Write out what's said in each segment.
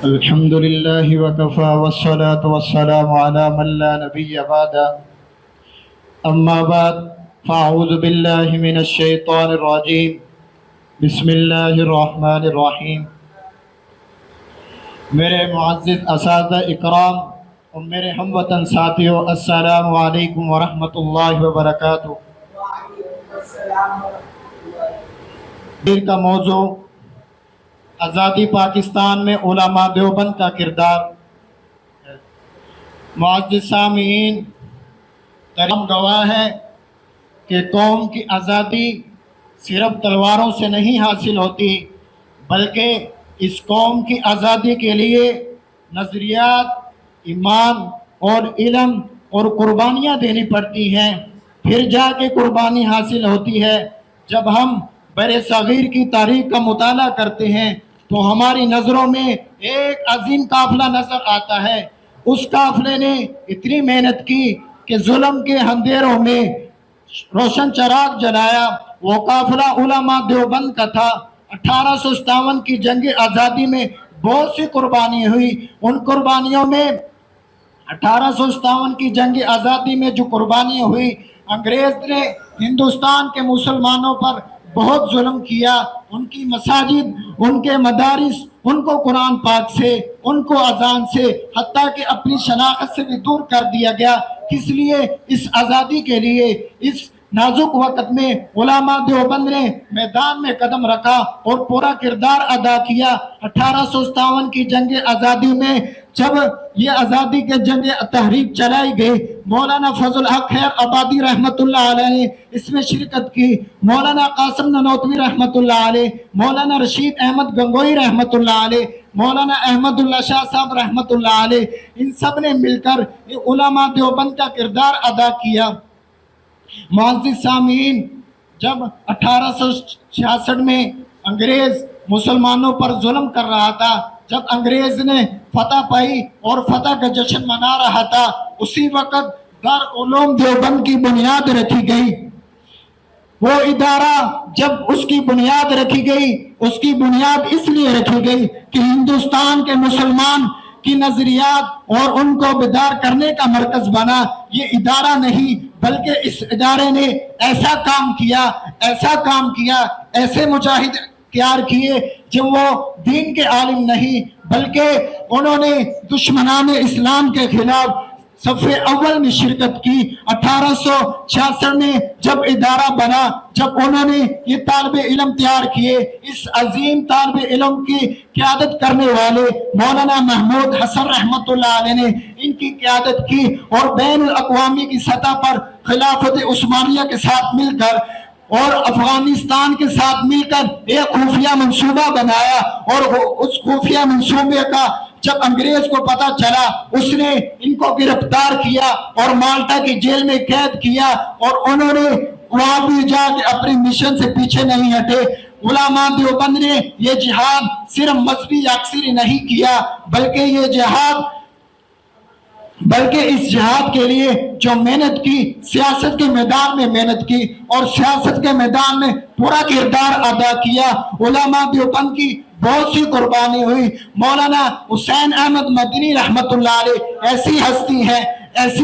الحمد لله وكفى والصلاة والسلام على من لا نبي بعد أما بعد فأعوذ بالله من الشيطان الرجيم بسم اللہ الرحمن الرحیم۔ میرے معزز اساتذہ اکرام اور میرے ہم وطن ساتھیوں، السلام علیکم ورحمۃ اللہ وبرکاتہ۔ دیر کا موضوع آزادی پاکستان میں علماء دیوبند کا کردار۔ معزز سامعین، تاریخ گواہ ہے کہ قوم کی آزادی صرف تلواروں سے نہیں حاصل ہوتی، بلکہ اس قوم کی آزادی کے لیے نظریات، ایمان اور علم اور قربانیاں دینی پڑتی ہیں، پھر جا کے قربانی حاصل ہوتی ہے۔ جب ہم بر صغیر کی تاریخ کا مطالعہ کرتے ہیں تو ہماری نظروں میں ایک عظیم قافلہ نظر آتا ہے۔ اس قافلے نے اتنی محنت کی کہ ظلم کے اندھیروں میں روشن چراغ جلایا۔ وہ قافلہ علماء دیوبند کا تھا۔ 1857 کی جنگ آزادی میں بہت سی قربانی ہوئی۔ ان قربانیوں میں 1857 کی جنگ آزادی میں جو قربانی ہوئی، انگریز نے ہندوستان کے مسلمانوں پر بہت ظلم کیا۔ ان کی مساجد، ان کے مدارس، ان کو قرآن پاک سے، ان کو اذان سے، حتیٰ کہ اپنی شناخت سے بھی دور کر دیا گیا۔ کس لیے؟ اس آزادی کے لیے۔ اس نازک وقت میں علماء دیوبند نے میدان میں قدم رکھا اور پورا کردار ادا کیا۔ 1857 کی جنگ آزادی میں جب یہ آزادی کے جنگ تحریک چلائی گئی، مولانا فضل حق خیر آبادی رحمۃ اللہ علیہ نے اس میں شرکت کی، مولانا قاسم نانوتوی رحمۃ اللہ علیہ، مولانا رشید احمد گنگوئی رحمۃ اللہ علیہ، مولانا احمد اللہ شاہ صاحب رحمۃ اللہ علیہ، ان سب نے مل کر علماء دیوبند کا کردار ادا کیا۔ معزز سامعین، جب 1866 میں انگریز مسلمانوں پر ظلم کر رہا تھا، جب انگریز نے فتح پائی اور فتح کا جشن منا رہا تھا، اسی وقت دارالعلوم دیوبند کی بنیاد رکھی گئی۔ وہ ادارہ جب اس کی بنیاد رکھی گئی، اس کی بنیاد اس لیے رکھی گئی کہ ہندوستان کے مسلمان کی نظریات اور ان کو بیدار کرنے کا مرکز بنا۔ یہ ادارہ نہیں بلکہ اس ادارے نے ایسا کام کیا، ایسے مجاہد تیار کیے جو وہ دین کے عالم نہیں، بلکہ انہوں نے دشمنان اسلام کے خلاف صف اول میں شرکت کی۔ 1866 میں جب ادارہ بنا، جب انہوں نے یہ طالب علم تیار کیے، اس عظیم طالب علم کی قیادت کرنے والے مولانا محمود حسن رحمۃ اللہ علیہ نے ان کی قیادت کی اور بین الاقوامی کی سطح پر خلافت عثمانیہ کے ساتھ مل کر اور افغانستان کے ساتھ مل کر ایک خفیہ منصوبہ بنایا، اور اس خفیہ منصوبے کا جب انگریز کو پتا چلا، اس نے ان کو گرفتار کیا اور مالٹا کی جیل میں قید کیا، اور انہوں نے وہاں بھی جا کے اپنی مشن سے پیچھے نہیں ہٹے۔ علماء دیوبند نے یہ جہاد صرف مذہبی یکسری نہیں کیا، بلکہ اس جہاد کے لیے جو محنت کی، سیاست کے میدان میں محنت کی اور سیاست کے میدان میں پورا کردار ادا کیا۔ علماء دیوبند کی بہت سی قربانی ہوئی۔ مولانا حسین احمد مدنی رحمۃ اللہ علیہ ایسی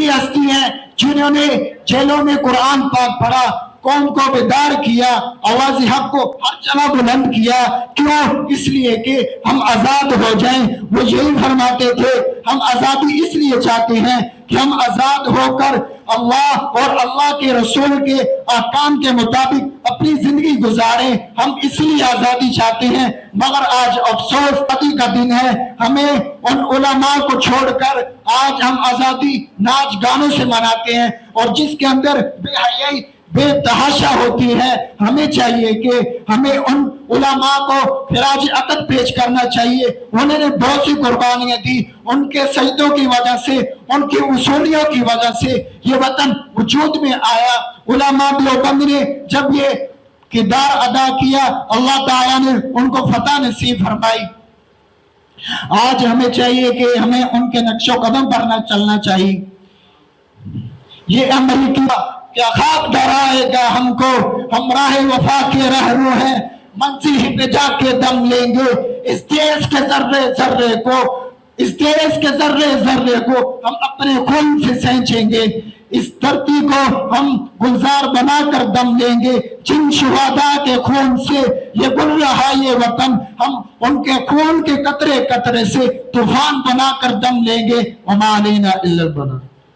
ہستی ہیں جنہوں نے جیلوں میں قرآن پاک پڑھا، قوم کو بیدار کیا، آواز حق کو ہر جگہ بلند کیا۔ کیوں؟ اس لیے کہ ہم آزاد ہو جائیں۔ وہ یہی فرماتے تھے، ہم آزادی اس لیے چاہتے ہیں کہ ہم آزاد ہو کر اللہ اور اللہ کے رسول کے احکام کے مطابق اپنی زندگی گزاریں۔ ہم اس لیے آزادی چاہتے ہیں، مگر آج افسوس پتی کا دن ہے، ہمیں ان علماء کو چھوڑ کر آج ہم آزادی ناچ گانوں سے مناتے ہیں، اور جس کے اندر بے حیائی، بے تحاشا ہوتی ہے۔ ہمیں چاہیے کہ ہمیں ان علماء کو خراج عقیدت پیش کرنا چاہیے۔ انہوں نے بہت سی قربانیاں دی، ان کے سجدوں کی وجہ سے، ان کی اصولیوں کی وجہ سے یہ وطن وجود میں آیا۔ علماء دیوبند نے جب یہ کردار ادا کیا، اللہ تعالیٰ نے ان کو فتح نصیب فرمائی۔ آج ہمیں چاہیے کہ ہمیں ان کے نقش و قدم پر نہ چلنا چاہیے۔ یہ امریکہ کیا خواب ڈرائے گا ہم کو، ہم راہ وفا کے رہرو ہیں، منزل ہی پہ جا کے دم لیں گے، اس دیش کے ذرے ذرے کو اس دیش کے ذرے ذرے کو ہم اپنے خون سے سینچیں گے، اس دھرتی کو ہم گلزار بنا کر دم لیں گے، جن شہداء کے خون سے یہ گل رہا یہ وطن، ہم ان کے خون کے قطرے قطرے سے طوفان بنا کر دم لیں گے۔ وما علینا الا البلاغ۔